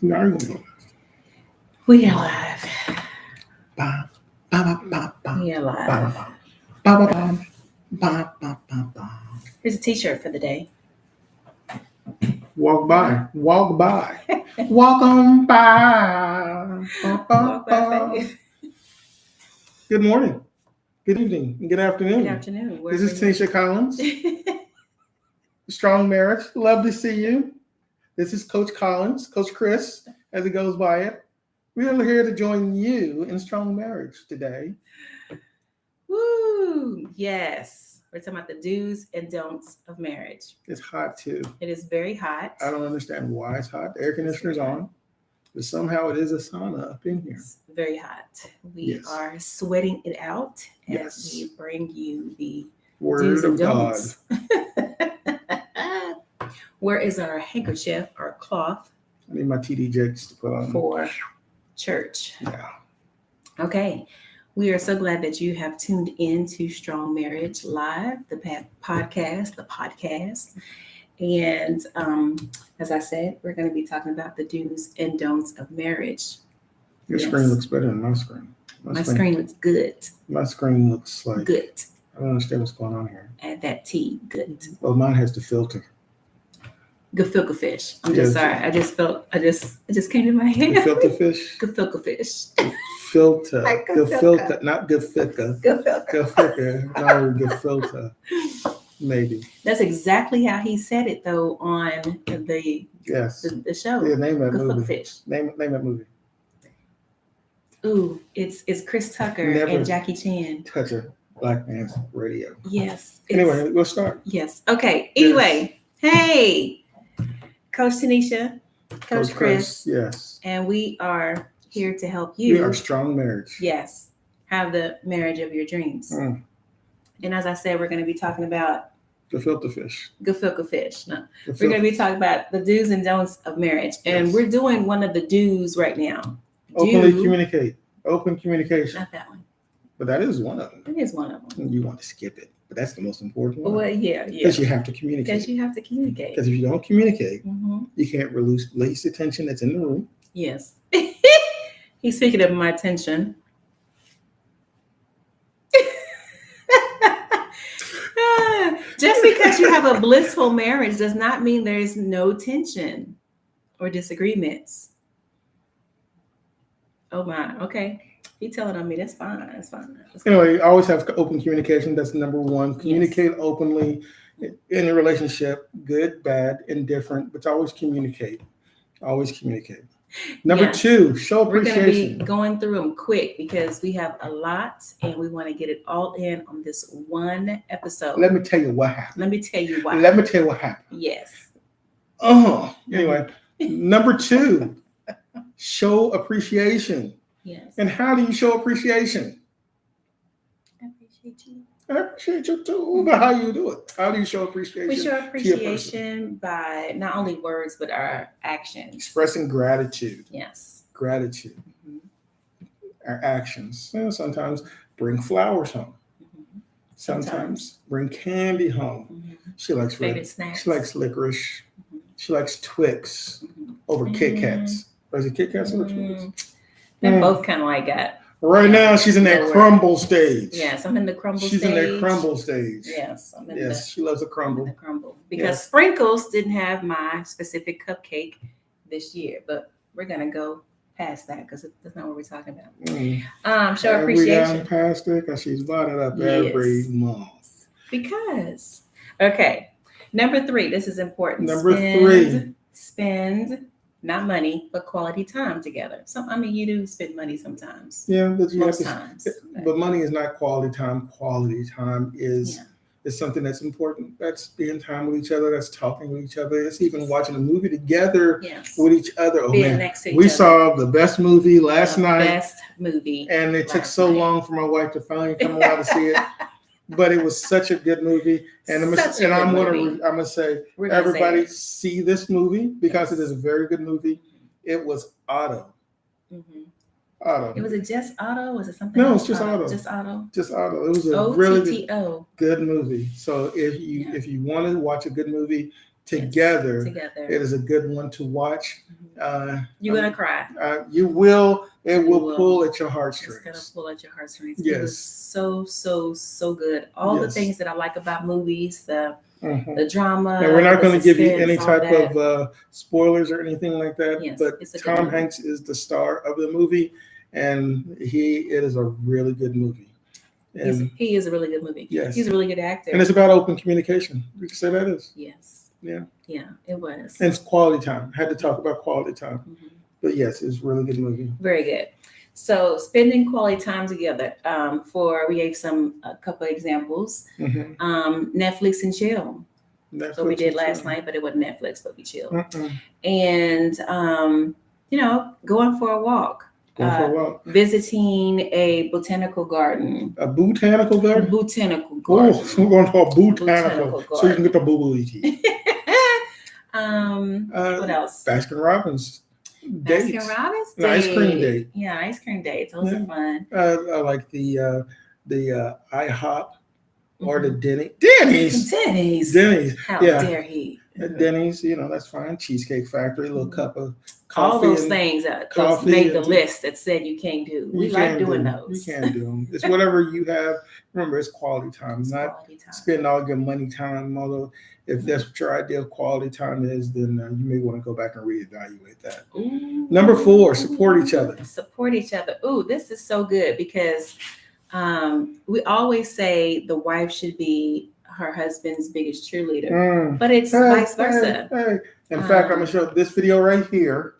We are going to go. We are live. Ba, ba, ba, ba, We are ba, live. ba, ba, ba, ba, ba, ba, ba. Here's a t-shirt for the day. Walk by. Walk by. Walk on by. Ba, ba, Walk by ba. faith. Good morning. Good evening. And good afternoon. Good afternoon. This is Tenisha Collins. Strong Marriage. Love to see you. This is Coach Collins, Coach Chris, as it goes by it. We are here to join you in Strong Marriage today. Woo! Yes. We're talking about the do's and don'ts of marriage. It's hot too. It is very hot. I don't understand why it's hot. The air conditioner's on, but somehow it is a sauna up in here. It's very hot. We are sweating it out as we bring you the Word do's and of God. don'ts. Where is our handkerchief or cloth? I need my TD Jakes to put on. For church. Yeah. Okay. We are so glad that you have tuned in to Strong Marriage Live, the podcast. And as I said, we're going to be talking about the do's and don'ts of marriage. Your screen looks better than my screen. My screen looks good. My screen looks like good. I don't understand what's going on here. Add that T, good. Well, mine has the filter. Gefilte fish. I'm just sorry. I just came to my head. Gefilte fish. Gefilte fish. Filter. Like Gefilte, not gefilte. Gefilte. No, gefilte. Maybe. That's exactly how he said it though on the show. Yeah, name that Gefilte movie. fish. Name that movie. Ooh, it's Chris Tucker and Jackie Chan. Touch a black man's radio. Yes. Anyway, we'll start. Yes. Okay. Anyway, hey, Coach Tenisha, Coach Chris. Yes. And we are here to help you. We are Strong Marriage. Yes. Have the marriage of your dreams. Mm. And as I said, we're going to be talking about Gefilte fish. Gefilte fish. No. We're going to be talking about the do's and don'ts of marriage. And we're doing one of the do's right now. Openly communicate. Open communication. Not that one. But that is one of them. It is one of them. You want to skip it. But that's the most important one. Well, yeah. Because you have to communicate. Because you have to communicate. Because if you don't communicate, you can't release the tension that's in the room. Yes. He's speaking of my attention. Just because you have a blissful marriage does not mean there is no tension or disagreements. Oh my, okay. He's telling on me, that's fine. That's fine. Anyway, always have open communication. That's number one. Communicate openly in a relationship, good, bad, indifferent, but always communicate. Always communicate. Number two, show appreciation. We're going to be going through them quick because we have a lot and we want to get it all in on this one episode. Let me tell you what happened. Let me tell you why. Let me tell you what happened. Yes. Anyway, number two, show appreciation. Yes. And how do you show appreciation? I appreciate you. I appreciate you too. But how do you do it? How do you show appreciation? We show appreciation by not only words, but our actions. Expressing gratitude. Yes. Gratitude. Our actions. Sometimes bring flowers home. Sometimes bring candy home. She likes favorite snacks. She likes licorice. She likes Twix over Kit Kats. Or is it Kit Kats or Twix? They're both kind of like that. Right now, she's in that crumble stage. Yes, I'm in the crumble stage. She's in that crumble stage. Yes, she loves the crumble. The crumble. Because Sprinkles didn't have my specific cupcake this year, but we're going to go past that because that's not what we're talking about. Show appreciation. We got past it because she's bought it up every month. Because, okay, number three, this is important. Spend not money, but quality time together. So, I mean, you do spend money sometimes. Yeah, but most times. But money is not quality time. Quality time is something that's important. That's being time with each other. That's talking with each other. It's even watching a movie together with each other. Oh, being next to each we other. Saw the best movie last night. Best movie. And it took so long for my wife to finally come around to see it. But it was such a good movie, and I'm gonna say, everybody see this movie because it is a very good movie. It was Otto. Otto. Was it just Otto? Was it something? No, it's just Otto. Just Otto. Just Otto. It was a really good movie. So if you want to watch a good movie, together. It is a good one to watch. You're gonna cry. You will. It will pull at your heartstrings. It's gonna pull at your heartstrings. Yes. It was so good. All the things that I like about movies, the drama. And we're not going to give you any type of spoilers or anything like that. Yes, but Tom Hanks is the star of the movie, and it is a really good movie. And he is a really good movie. Yes. He's a really good actor. And it's about open communication. We can say that is. Yes. Yeah. Yeah, it was. And it's quality time. I had to talk about quality time. Mm-hmm. But yes, it's a really good movie. Very good. So spending quality time together. We gave a couple of examples. Mm-hmm. Netflix and chill. So we did last night, but it wasn't Netflix, but we chilled. And going for a walk. Visiting a botanical garden. A botanical garden? Botanical garden. Oh, so we're going to a botanical garden. So you can get the boo-boo eaty. What else? Baskin Robbins. Dates. Baskin Robbins date. An ice cream date. Yeah, ice cream dates. Those are fun. I like the IHOP or the Denny's. Denny's. How dare he? Denny's, that's fine. Cheesecake Factory, a little cup of coffee. All those things made the list that said you can't do. We like doing those. You can't do them. It's whatever you have. Remember, it's quality time. Spend all your money time. Although, if that's what your idea of quality time is, then you may want to go back and reevaluate that. Ooh. Number 4, support each other. Support each other. Ooh, this is so good because we always say the wife should be her husband's biggest cheerleader, but it's vice versa. In fact, I'm gonna show this video right here.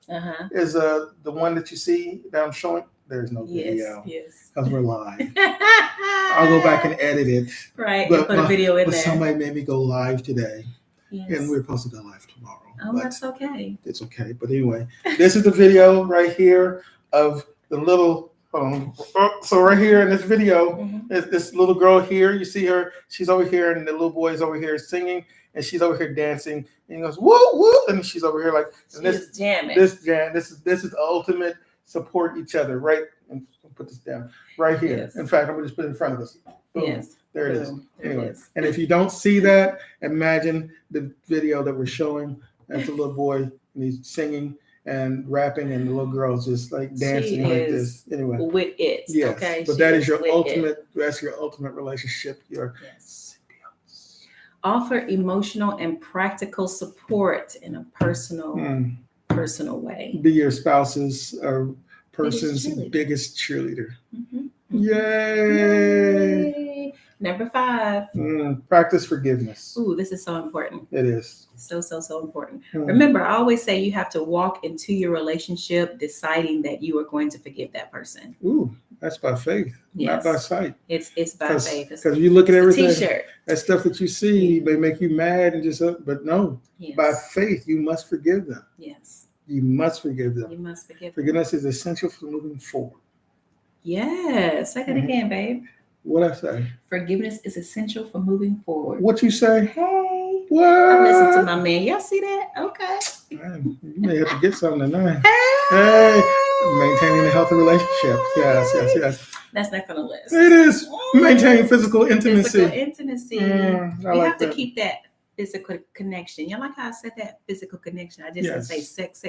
Is the one that you see that I'm showing. There's no video because we're live. I'll go back and edit it. Right, and put a video in there. But somebody made me go live today, and we're supposed to go live tomorrow. Oh, that's okay. It's okay. But anyway, this is the video right here of the little. So right here in this video, this little girl here, you see her, she's over here, and the little boy is over here singing, and she's over here dancing, and he goes, woo, woo, and she's over here like, she's jamming. This is ultimate support each other, right? And put this down right here. Yes. In fact, I'm gonna just put it in front of us. Boom. Yes. There it is. Anyway, and if you don't see that, imagine the video that we're showing. That's a little boy, and he's singing and rapping, and the little girl's just like dancing like this. Anyway, with it, yes. Okay. But that is your ultimate. That's your ultimate relationship. Your symbiotes. Offer emotional and practical support in a personal way. Be your spouse's or person's biggest cheerleader. Mm-hmm. Yay! Number 5. Practice forgiveness. Ooh, this is so important. It is. So important. Remember, I always say you have to walk into your relationship deciding that you are going to forgive that person. Ooh, that's by faith, not by sight. It's by faith. Because you look at everything, T-shirt. That stuff that you see may make you mad and but no, by faith, you must forgive them. Yes. You must forgive them. You must forgive them. Forgiveness is essential for moving forward. Yes. Say that again, babe. What'd I say? Forgiveness is essential for moving forward. What you say? Hey. What? I listen to my man. Y'all see that? Okay. Man, you may have to get something tonight. Hey. Maintaining a healthy relationship. Yes. That's not gonna list. It is. Maintaining physical intimacy. You have to keep that physical connection. You like how I said that physical connection? I just didn't say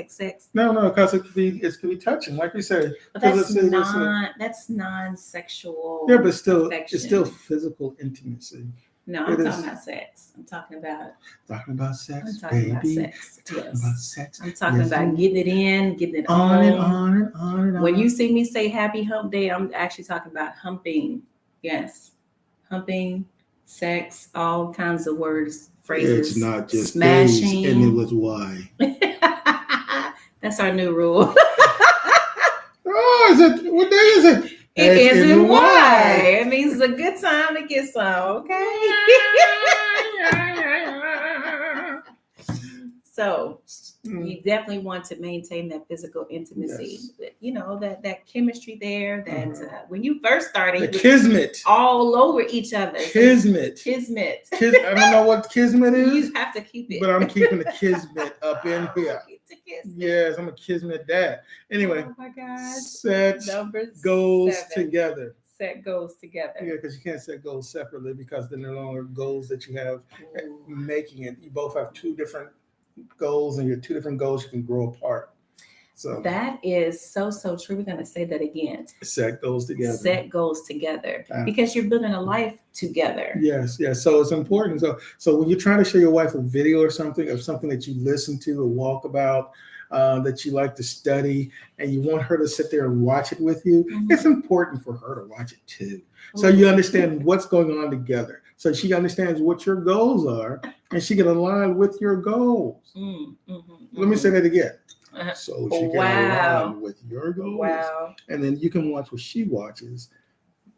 sex. No, because it could be touching, like we said. But that's non-sexual. Yeah, but still, it's still physical intimacy. No, I'm talking about sex. I'm talking about sex, baby. I'm talking about getting it in, getting it on and on. When you see me say happy hump day, I'm actually talking about humping. Yes. Humping, sex, all kinds of words, phrases. It's not just smashing. Days, and it was why. That's our new rule. Oh, is it? What day is it? It isn't why. It means it's a good time to get some, okay? So you definitely want to maintain that physical intimacy. Yes. That chemistry there. That when you first started, the kismet all over each other. Kismet. I don't know what kismet is. You have to keep it. But I'm keeping the kismet up in here. Yes, I'm a kismet dad. Anyway, oh my God. Set goals together. Set goals together. Yeah, because you can't set goals separately because they're no longer goals that you have making it. You both have 2 different goals and your two different goals, you can grow apart. So that is so true. We're going to say that again. Set goals together. Set goals together because you're building a life together. Yes. So it's important. So when you're trying to show your wife a video or something of something that you listen to or walk about, that you like to study, and you want her to sit there and watch it with you, it's important for her to watch it too. So you understand what's going on together. So she understands what your goals are, and she can align with your goals. Let me say that again. So she can align with your goals, and then you can watch what she watches,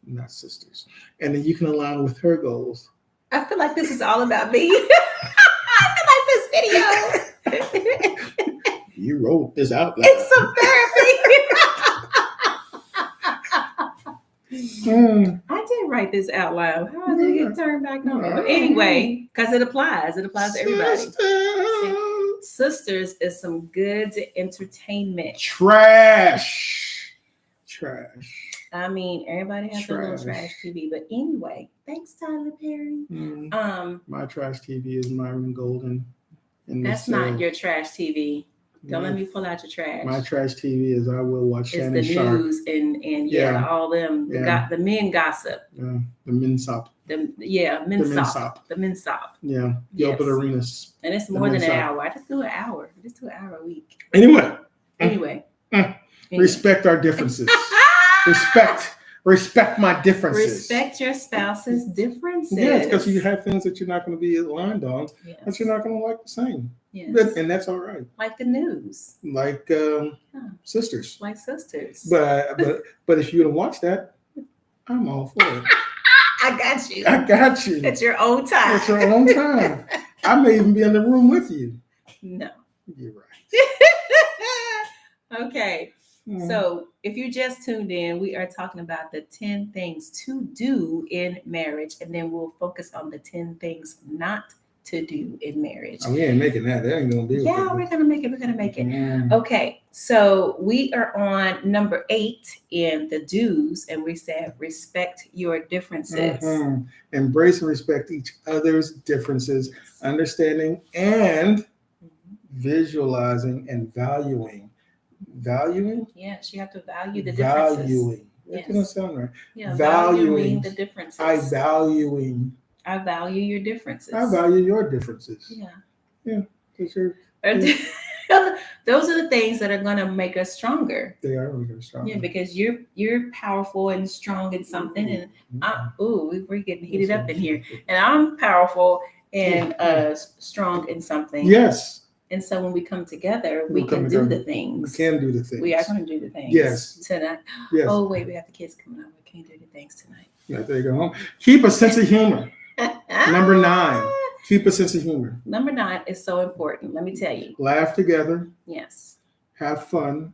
not sisters, and then you can align with her goals. I feel like this is all about me. I feel like this video. You wrote this out loud. It's some therapy. I did write this out loud. How did it get turned back on? But anyway, because it applies. It applies to everybody. Sisters is some good entertainment. Trash. I mean, everybody has a little trash TV. But anyway, thanks, Tyler Perry. My trash TV is Myron Golden. That's not your trash TV. Don't let me pull out your trash. My trash TV is I will watch Shannon It's the Sharp. news and all them. The men gossip. Yeah, the Minsop. Minsop. The Minsop. Yeah, Gilbert Arenas. And it's more than an hour. I just do an hour. Just do an hour a week. Anyway. Respect our differences. Respect my differences. Respect your spouse's differences. Yes, because you have things that you're not going to be aligned on, that you're not going to like the same. Yes. And that's all right. Like the news. Like sisters. Like sisters. But if you're going to watch that, I'm all for it. I got you. It's your own time. It's your own time. I may even be in the room with you. No. You're right. Okay. So if you just tuned in, we are talking about the 10 things to do in marriage, and then we'll focus on the 10 things not to do in marriage. Oh, we ain't making that. That ain't gonna be. Yeah, we're gonna make it. Okay, so we are on number 8 in the do's, and we said respect your differences. Embrace and respect each other's differences, understanding and visualizing and valuing. Yes, you have to value the differences. Valuing. That doesn't sound right. Yeah, valuing the differences. I value your differences. I value your differences. Yeah. For sure. Those are the things that are going to make us stronger. They are making us stronger. Yeah, because you're powerful and strong in something, and we're getting heated up in here, and I'm powerful and strong in something. Yes. And so when we come together, we can do the things. We can do the things. We are going to do the things. Yes. Tonight. Yes. Oh, wait, we got the kids coming up. We can't do the things tonight. Yeah, there you go. Keep a sense of humor. Number 9. Keep a sense of humor. Number 9 is so important. Let me tell you. Laugh together. Yes. Have fun.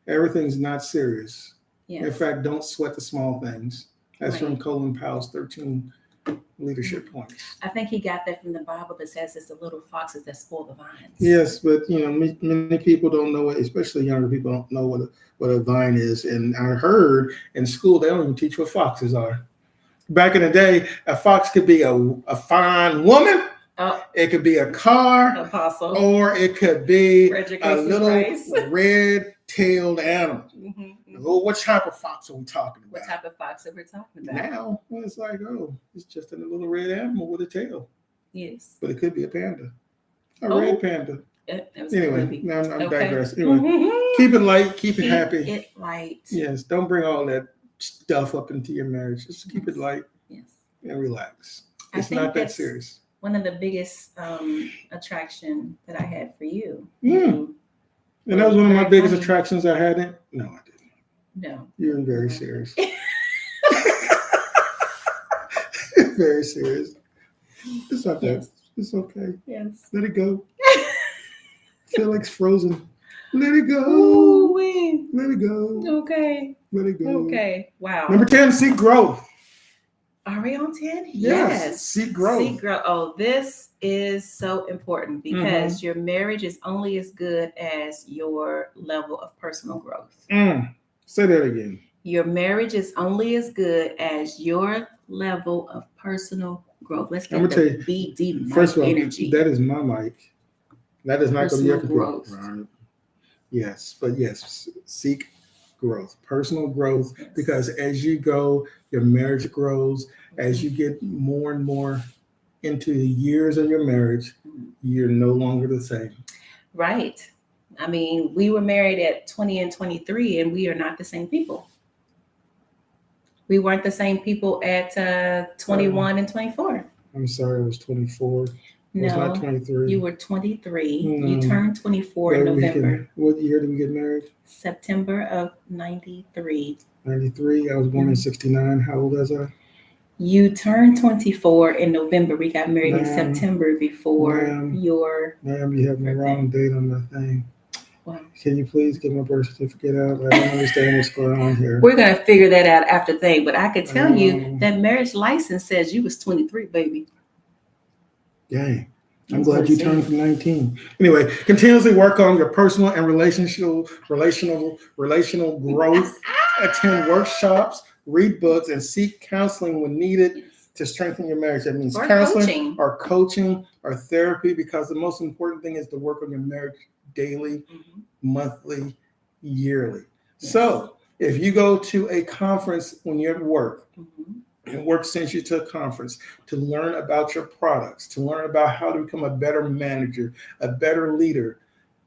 Everything's not serious. Yes. In fact, don't sweat the small things. That's from Colin Powell's 13 leadership points. I think he got that from the Bible that says it's the little foxes that spoil the vines. Yes, but many people don't know it, especially younger people don't know what a vine is. And I heard in school they don't even teach what foxes are. Back in the day, a fox could be a fine woman. It could be a car, apostle, or it could be a little red-tailed animal. Well, what type of fox are we talking about? What type of fox are we talking about? Now, it's like, it's just a little red animal with a tail. Yes. But it could be a panda. Red panda. Anyway, now I'm digressing. Anyway, keep it light, keep it happy. Keep it light. Yes, don't bring all that stuff up into your marriage. Just keep it light. Yes. And relax. It's not that serious. One of the biggest attraction that I had for you. And that was one of my biggest attractions I had. No, I didn't. No. You're very serious. Very serious. It's not that. It's okay. Yes. Let it go. Felix frozen. Let it go. Ooh-wee. Let it go. Okay. Let it go. Okay. Wow. Number 10, seek growth. Are we on 10? Yes. Seek growth. Seek growth. Oh, this is so important because your marriage is only as good as your level of personal growth. Say that again. Your marriage is only as good as your level of personal growth. Let's get the BD first of all, energy. That is my mic. That is not going to be your computer. Growth. Right. Yes, but yes, seek growth, personal growth, Yes. because as you go, your marriage grows. As you get more and more into the years of your marriage, you're no longer the same. Right. I mean, we were married at 20 and 23, and we are not the same people. We weren't the same people at 21 and 24. I'm sorry, I was 24. No, was not 23. You were 23. No. You turned 24 in November. What year did we get married? September of 93. 93. I was born in 69. How old was I? You turned 24 in November. We got married in September before your. Ma'am, you have the wrong date on the thing. Wow. Can you please get my birth certificate out? I don't understand what's going on here. We're going to figure that out after the thing, but I could tell you that marriage license says you was 23, baby. Dang. I'm glad you turned from 19. Anyway, continuously work on your personal and relational growth. Attend workshops, read books, and seek counseling when needed to strengthen your marriage. That means counseling or coaching or therapy, because the most important thing is to work on your marriage daily, monthly, yearly. Yes. So if you go to a conference when you're at work, and work sends you to a conference to learn about your products, to learn about how to become a better manager, a better leader,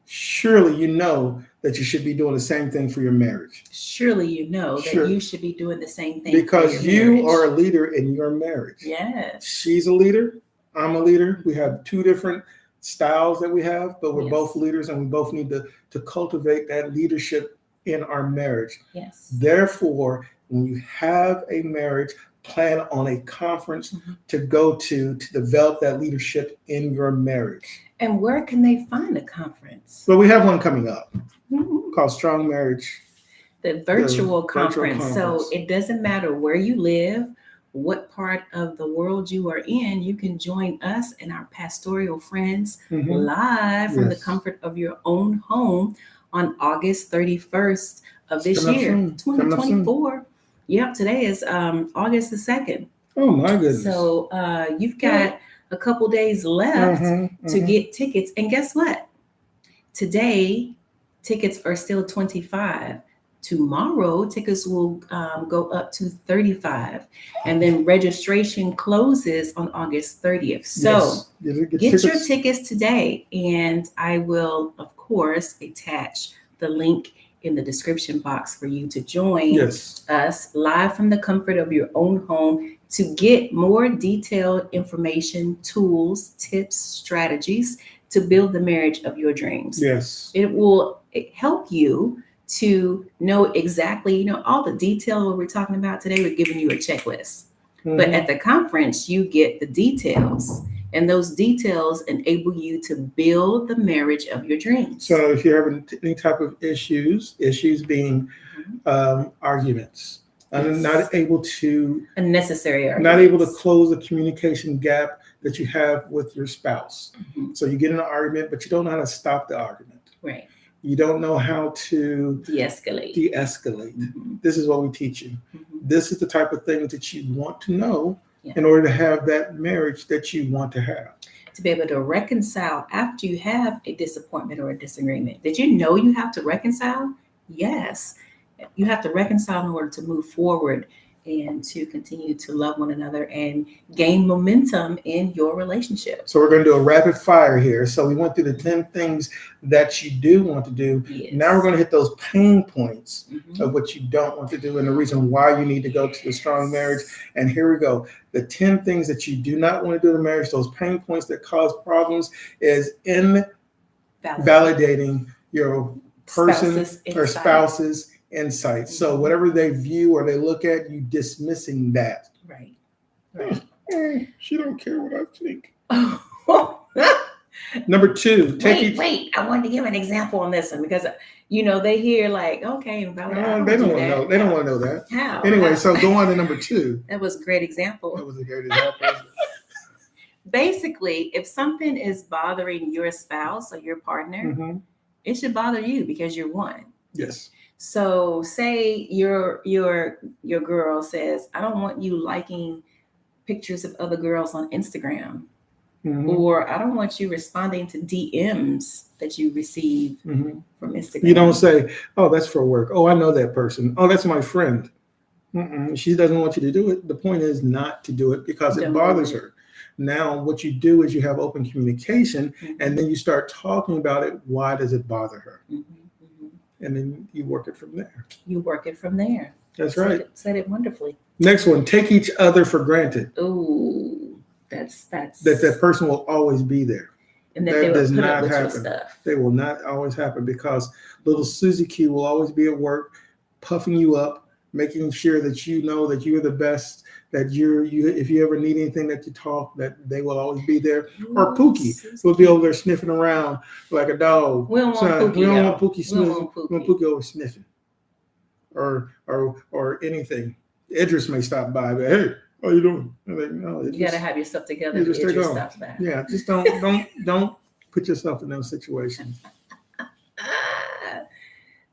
surely you know that you should be doing the same thing for your marriage. Surely you know that you should be doing the same thing because for your you are a leader in your marriage. Yes. She's a leader. I'm a leader. We have two different styles that we have, but we're both leaders, and we both need to cultivate that leadership in our marriage. Yes. Therefore, when you have a marriage, plan on a conference to go to develop that leadership in your marriage. And where can they find a conference? Well, we have one coming up called Strong Marriage. The virtual conference. So it doesn't matter where you live, what part of the world you are in, you can join us and our pastoral friends live from the comfort of your own home on August 31st of this year, 2024. Yep, today is August the 2nd. Oh my goodness. So you've got a couple days left to get tickets. And guess what? Today, tickets are still $25. Tomorrow, tickets will go up to $35. And then registration closes on August 30th. So get your tickets today. And I will, of course, attach the link in the description box for you to join us live from the comfort of your own home to get more detailed information, tools, tips, strategies to build the marriage of your dreams. Yes. It will help you to know exactly, all the detail we're talking about today. We're giving you a checklist. But at the conference, you get the details. And those details enable you to build the marriage of your dreams. So if you're having any type of issues being arguments, not able to unnecessary arguments, not able to close the communication gap that you have with your spouse. So you get in an argument, but you don't know how to stop the argument. Right. You don't know how to de-escalate. This is what we teach you. This is the type of thing that you want to know in order to have that marriage that you want to have. To be able to reconcile after you have a disappointment or a disagreement. Did you know you have to reconcile? Yes. You have to reconcile in order to move forward and to continue to love one another and gain momentum in your relationship. So we're going to do a rapid fire here. So we went through the 10 things that you do want to do. Yes. Now we're going to hit those pain points of what you don't want to do and the reason why you need to go to the strong marriage. And here we go. The 10 things that you do not want to do in marriage, those pain points that cause problems, is invalidating your person or spouse's insight. So whatever they view or they look at, you dismissing that. Right. She don't care what I think. Number 2, wait. I wanted to give an example on this one because they hear like, okay, they don't want to know. They don't want to know that. How? Anyway, so go on to number 2. That was a great example. That was a great example. Basically, if something is bothering your spouse or your partner, it should bother you because you're one. Yes. So say your girl says, I don't want you liking pictures of other girls on Instagram. Or I don't want you responding to DMs that you receive from Instagram. You don't say, oh, that's for work. Oh, I know that person. Oh, that's my friend. She doesn't want you to do it. The point is not to do it because it bothers her. Now, what you do is you have open communication, and then you start talking about it. Why does it bother her? And then you work it from there. That's right. Said it wonderfully. Next one, take each other for granted. Ooh, that's that person will always be there. And that does not happen. They will not always happen because little Susie Q will always be at work, puffing you up, making sure that you know that you're the best. That you if you ever need anything that you talk, that they will always be there. Or Pookie will be over there sniffing around like a dog. We don't want Pookie sniffing. We want Pookie over sniffing, or anything. Idris may stop by, but hey, how you doing? Like, no, you got to have your stuff together. Idris stops by. Yeah, just don't put yourself in those situations.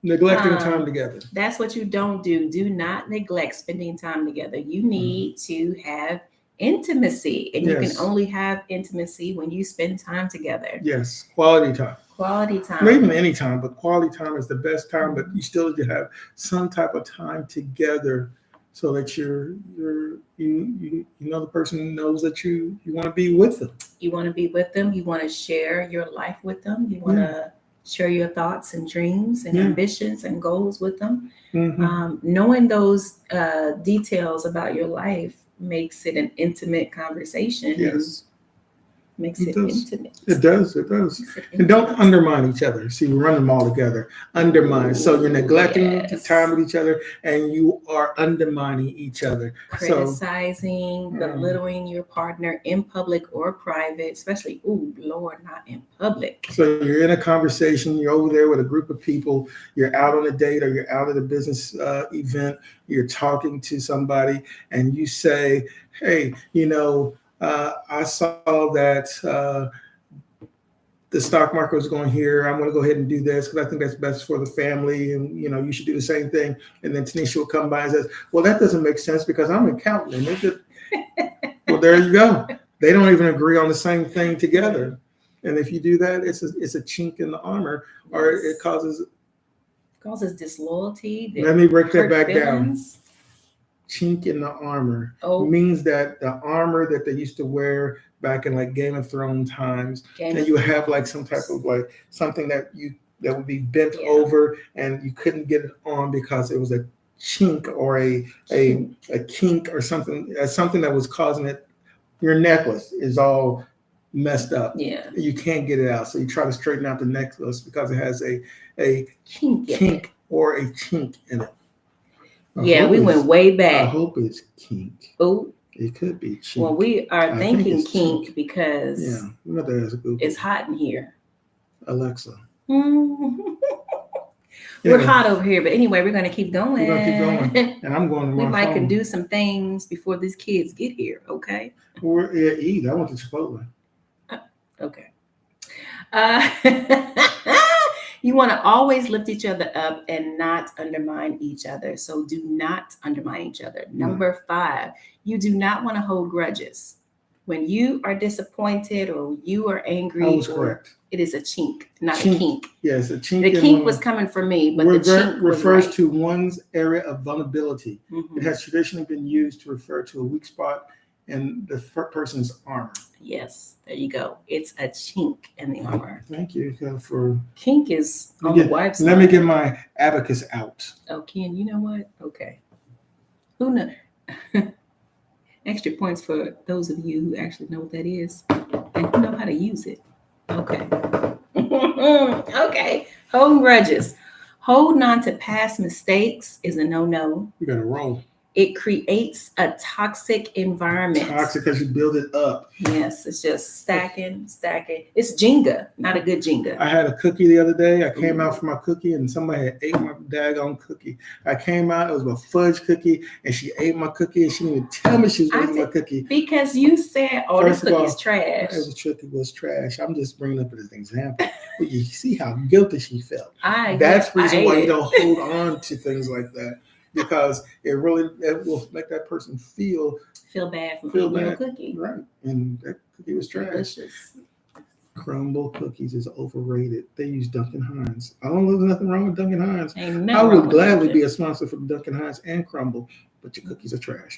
Neglecting time together. That's what you don't do. Do not neglect spending time together. You need to have intimacy, and you can only have intimacy when you spend time together. Yes, quality time. Quality time. Not even any time, but quality time is the best time. But you still need to have some type of time together, so that you know the person knows that you want to be with them. You want to be with them. You want to share your life with them. You want to share your thoughts and dreams and ambitions and goals with them. Knowing those details about your life makes it an intimate conversation. Yes. Makes it intimate. It does. And don't undermine each other. See, we run them all together. Undermine. So you're neglecting time with each other, and you are undermining each other. Criticizing, belittling your partner in public or private, especially, not in public. So you're in a conversation, you're over there with a group of people, you're out on a date or you're out at a business event, you're talking to somebody, and you say, hey, I saw that the stock market was going here. I'm going to go ahead and do this because I think that's best for the family. And, you should do the same thing. And then Tenisha will come by and says, well, that doesn't make sense because I'm an accountant. And they just, well, there you go. They don't even agree on the same thing together. And if you do that, it's a chink in the armor, or it causes disloyalty. Let me break that back down. Chink in the armor means that the armor that they used to wear back in like Game of Thrones times, and you have like some type of like something that would be bent over, and you couldn't get it on because it was a chink or a kink or something that was causing it. Your necklace is all messed up. Yeah, you can't get it out, so you try to straighten out the necklace because it has a kink or a chink in it. We went way back. I hope it's kink. Oh, it could be chink. Well, we are thinking kink because it's hot in here. Alexa. We're hot over here, but anyway, we're going to keep going. And I'm going to we might can do some things before these kids get here, okay? Or eat. I want to Chipotle. Okay. You want to always lift each other up and not undermine each other. So do not undermine each other. Number 5, you do not want to hold grudges. When you are disappointed or you are angry, I was correct. It is a chink, not a kink. Yes, a chink. The kink was coming from me, but the chink refers to one's area of vulnerability. It has traditionally been used to refer to a weak spot in the person's armor. Yes, there you go. It's a chink in the armor. Thank you for kink is on the wife's. Let me get my abacus out. Oh, Ken, you know what? Okay. Who knows? Extra points for those of you who actually know what that is and who know how to use it. Okay. Okay. Holding grudges. Holding on to past mistakes is a no-no. You got to roll. It creates a toxic environment. Toxic because you build it up. Yes, it's just stacking. It's Jenga, not a good Jenga. I had a cookie the other day. I came out for my cookie and somebody had ate my daggone cookie. I came out, it was a fudge cookie, and she ate my cookie and she didn't even tell me she was eating my cookie. Because you said, this cookie's trash. The cookie was trash. I'm just bringing up as an example. But you see how guilty she felt. That's the reason why you don't hold on to things like that. Because it will make that person feel bad for eating your cookie. Right. And that cookie was trash. Delicious. Crumble cookies is overrated. They use Duncan Hines. I don't know, there's nothing wrong with Duncan Hines. I would gladly be a sponsor for Duncan Hines and Crumble, but your cookies are trash.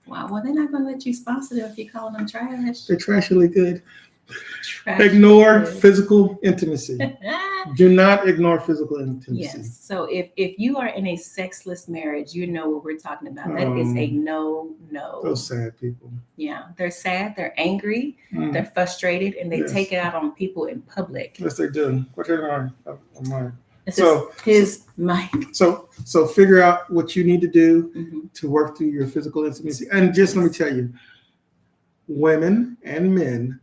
Wow, well, they're not going to let you sponsor them if you call them trash. They're trashily good. Ignore physical intimacy. Do not ignore physical intimacy. Yes. So if you are in a sexless marriage, you know what we're talking about. That is a no. Those sad people. Yeah. They're sad. They're angry. They're frustrated, and they take it out on people in public. Yes, they do. What's your mind? So his mic. So figure out what you need to do to work through your physical intimacy. And just let me tell you, women and men,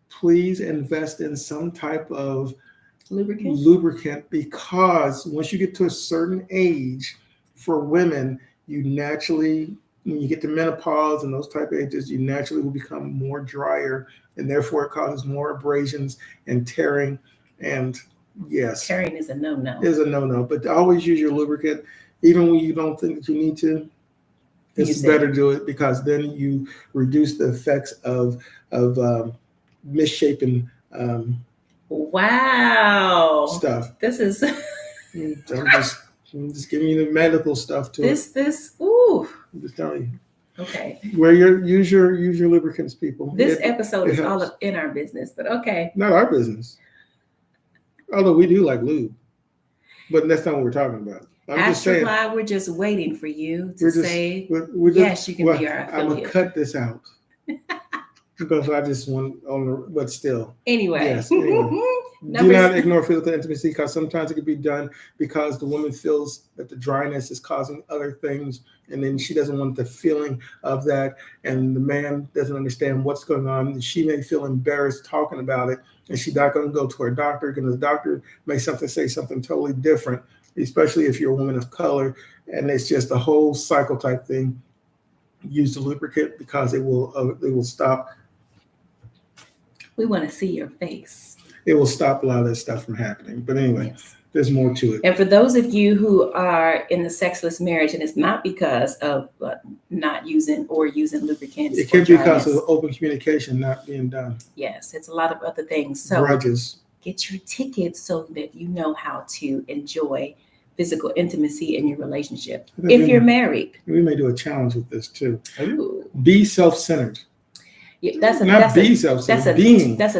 please invest in some type of lubricant, because once you get to a certain age, for women, you naturally, when you get to menopause and those type of ages, you naturally will become more drier, and therefore it causes more abrasions and tearing. And yes, tearing is a no-no. Is a no-no, but always use your lubricant, even when you don't think that you need to. It's better to do it, because then you reduce the effects of misshapen stuff. This is I'm just giving you the medical stuff to this I'm just telling you. Okay. Use your lubricants, people. This episode is all in our business, but okay. Not our business. Although we do like lube. But that's not what we're talking about. I'm just saying. We're just waiting for you to say, yes, you can be our affiliate. I'm going to cut this out. Because I just want but still. Anyway. Yes. Anyway. Do not ignore physical intimacy, because sometimes it can be done because the woman feels that the dryness is causing other things, and then she doesn't want the feeling of that, and the man doesn't understand what's going on. She may feel embarrassed talking about it, and she's not going to go to her doctor, because the doctor may say something totally different, especially if you're a woman of color, and it's just a whole cycle type thing. Use the lubricant, because it will stop. We want to see your face. It will stop a lot of that stuff from happening. But anyway, There's more to it. And for those of you who are in the sexless marriage, and it's not because of not using or using lubricants. It can be because of open communication not being done. Yes, it's a lot of other things. So grudges. Get your tickets so that you know how to enjoy physical intimacy in your relationship. If you're married. We may do a challenge with this too. Ooh. Be self-centered. Yeah, that's a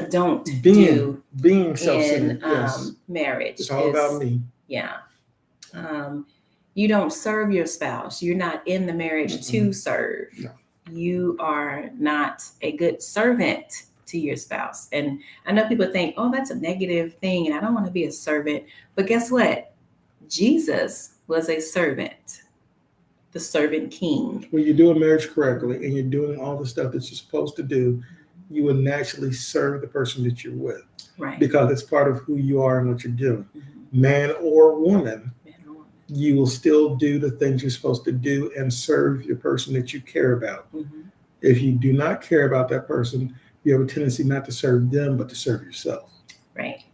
don't do being self-centered in marriage. It's all about me. Yeah. You don't serve your spouse. You're not in the marriage to serve. No. You are not a good servant to your spouse. And I know people think, oh, that's a negative thing, and I don't want to be a servant. But guess what? Jesus was a servant. The servant king. When you're doing marriage correctly and you're doing all the stuff that you're supposed to do, you will naturally serve the person that you're with. Right. Because it's part of who you are and what you're doing. Mm-hmm. Man or woman, you will still do the things you're supposed to do and serve your person that you care about. Mm-hmm. If you do not care about that person, you have a tendency not to serve them, but to serve yourself. Right.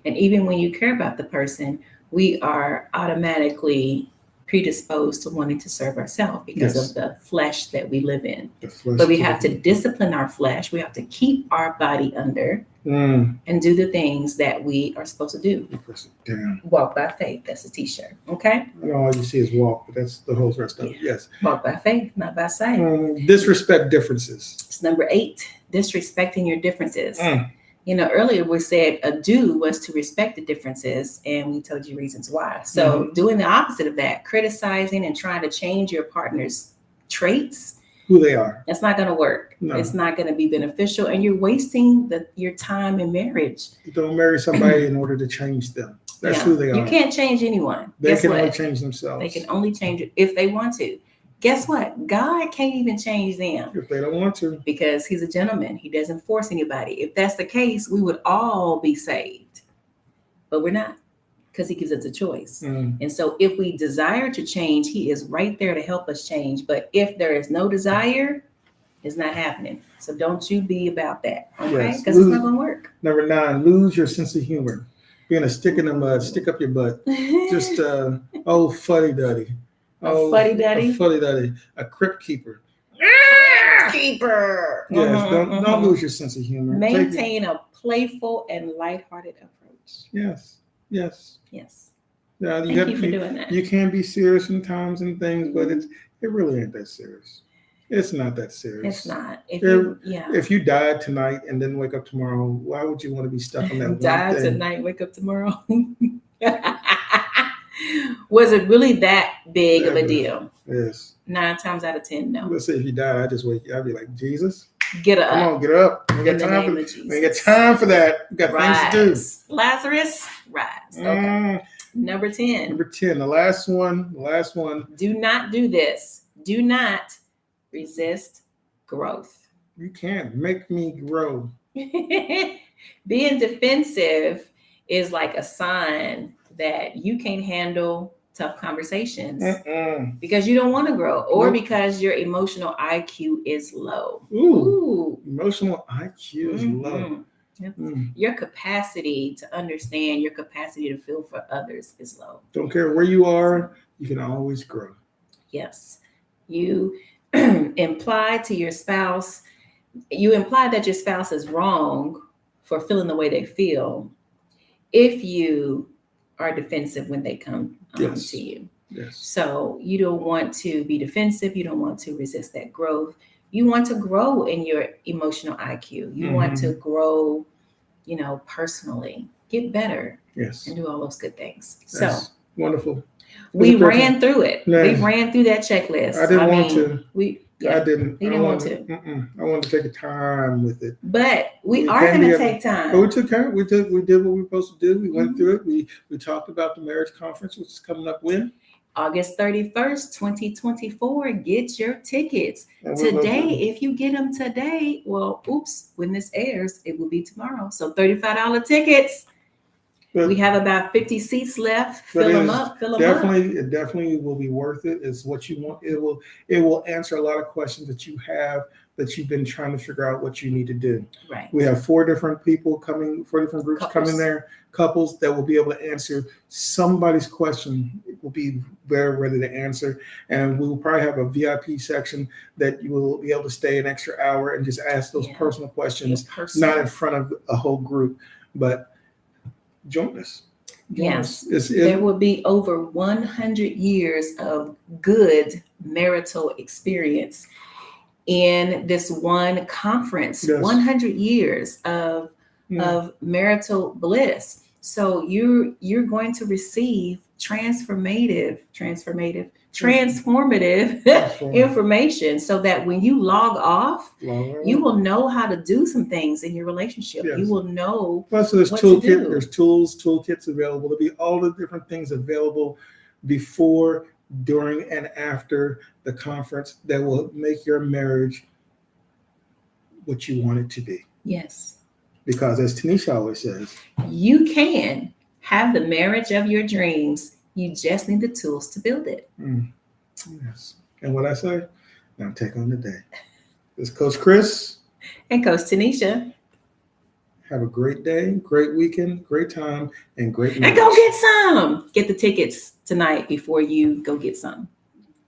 And even when you care about the person, we are automatically predisposed to wanting to serve ourselves because of the flesh that we live in. But we have to discipline our flesh. We have to keep our body under and do the things that we are supposed to do. Walk by faith. That's a t-shirt. Okay. I know all you see is walk, but that's the whole rest of it. Yes. Walk by faith, not by sight. Disrespect differences. It's number 8, disrespecting your differences. You know, earlier we said a do was to respect the differences, and we told you reasons why. So doing the opposite of that, criticizing and trying to change your partner's traits, who they are, that's not going to work. No. It's not going to be beneficial, and you're wasting your time in marriage. You don't marry somebody in order to change them. That's who they are. You can't change anyone. They can only change themselves. They can only change it if they want to. Guess what? God can't even change them. If they don't want to. Because he's a gentleman. He doesn't force anybody. If that's the case, we would all be saved. But we're not, because he gives us a choice. And so if we desire to change, he is right there to help us change. But if there is no desire, it's not happening. So don't you be about that, okay? Because it's not going to work. Number 9, lose your sense of humor. Being a stick in the mud, stick up your butt. Just fuddy-duddy. A fuddy-duddy? A fuddy-duddy. A crypt keeper. keeper. Yes, don't lose your sense of humor. Maintain a playful and lighthearted approach. Yes. Yeah, Thank you for doing that. You can be serious sometimes in things, but it really ain't that serious. It's not that serious. It's not. If you died tonight and then wake up tomorrow, why would you want to be stuck on that one thing? Die tonight, wake up tomorrow. Was it really that big of a deal? Yes. 9 times out of 10, no. Let's say if you died, I'd be like, Jesus, get up. Come on, get up. We got time for that. We got things to do. Lazarus, rise. Okay. Number 10. The last one. Do not do this. Do not resist growth. You can't make me grow. Being defensive is like a sign that you can't handle tough conversations because you don't want to grow or because your emotional IQ is low. Ooh. Emotional IQ is low. Your capacity to understand, your capacity to feel for others is low. Don't care where you are, you can always grow. Yes. You imply that your spouse is wrong for feeling the way they feel if you are defensive when they come to you. Yes. So you don't want to be defensive. You don't want to resist that growth. You want to grow in your emotional IQ. You want to grow, personally, get better, and do all those good things. That's so wonderful. We ran through it. We ran through that checklist. I didn't want to. I didn't. You didn't want to. I wanted to take time with it. But we are going to take time. But we took time. We did what we were supposed to do. We went through it. We talked about the marriage conference, which is coming up when? August 31st, 2024. Get your tickets today. If you get them today, when this airs, it will be tomorrow. So $35 tickets. But we have about 50 seats left. Fill them up. It definitely will be worth it. It's what you want. It will answer a lot of questions that you have that you've been trying to figure out what you need to do. Right. We have 4 different people coming, 4 different groups coming there, couples that will be able to answer somebody's question. It will be very ready to answer. And we will probably have a VIP section that you will be able to stay an extra hour and just ask those personal questions, not in front of a whole group, but join us. Yes, there will be over 100 years of good marital experience in this one conference. 100 years of marital bliss. So you're going to receive transformative information so that when you log off, you will know how to do some things in your relationship. You will know. Plus, there's toolkit, there's toolkits available. There'll be all the different things available before, during, and after the conference that will make your marriage what you want it to be. Yes. Because as Tenisha always says, you can have the marriage of your dreams. You just need the tools to build it. Yes. And what I say, now take on the day. This is Coach Chris. And Coach Tenisha. Have a great day, great weekend, great time, and great marriage. And go get some. Get the tickets tonight before you go get some.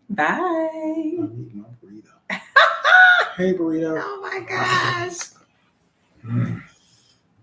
Bye. I'll eat my burrito. Hey, burrito. Oh, my gosh.